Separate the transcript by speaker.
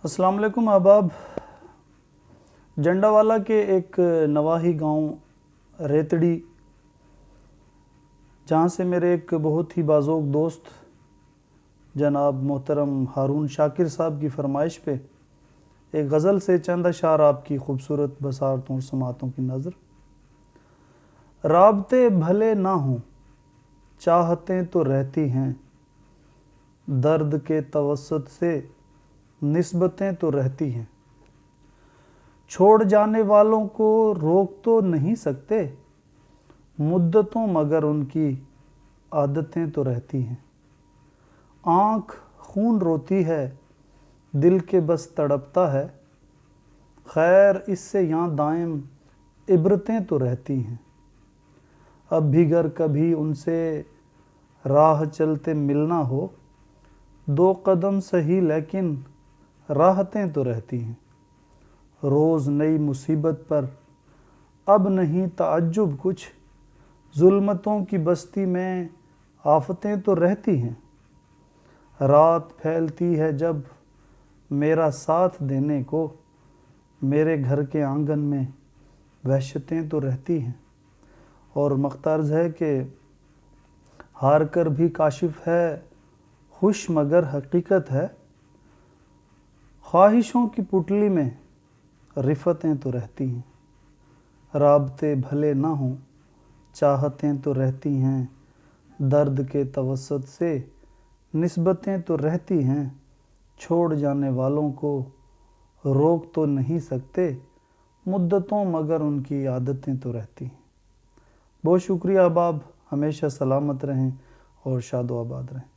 Speaker 1: अस्सलाम वालेकुम अहबाब। जंडावाला के एक नवाही गांव रेतड़ी, जहां से मेरे एक बहुत ही बाज़ोक दोस्त जनाब मोहतरम हारून शाकिर साहब की फरमाइश पे एक गज़ल से चंद अशार आपकी खूबसूरत बसारतों और समातों की नज़र। राबते भले ना हों, चाहतें तो रहती हैं, दर्द के तवस्सुत से निस्बतें तो रहती हैं। छोड़ जाने वालों को रोक तो नहीं सकते, मुद्दतों मगर उनकी आदतें तो रहती हैं। आँख खून रोती है, दिल के बस तड़पता है, खैर इससे यहाँ दायम इबरतें तो रहती हैं। अब भी गर कभी उनसे राह चलते मिलना हो, दो कदम सही लेकिन राहतें तो रहती हैं। रोज़ नई मुसीबत पर अब नहीं ताज्जुब कुछ, जुल्मतों की बस्ती में आफतें तो रहती हैं। रात फैलती है जब मेरा साथ देने को, मेरे घर के आंगन में वहशतें तो रहती हैं। और मख्तार्ज है कि हार कर भी काशिफ है खुश मगर हकीकत है, ख्वाहिशों की पुतली में रिफतें तो रहती हैं। राबते भले ना हों, चाहतें तो रहती हैं, दर्द के तवस्सुत से निस्बतें तो रहती हैं। छोड़ जाने वालों को रोक तो नहीं सकते, मुद्दतों मगर उनकी आदतें तो रहती हैं। बहुत शुक्रिया अहबाब, हमेशा सलामत रहें और शादो आबाद रहें।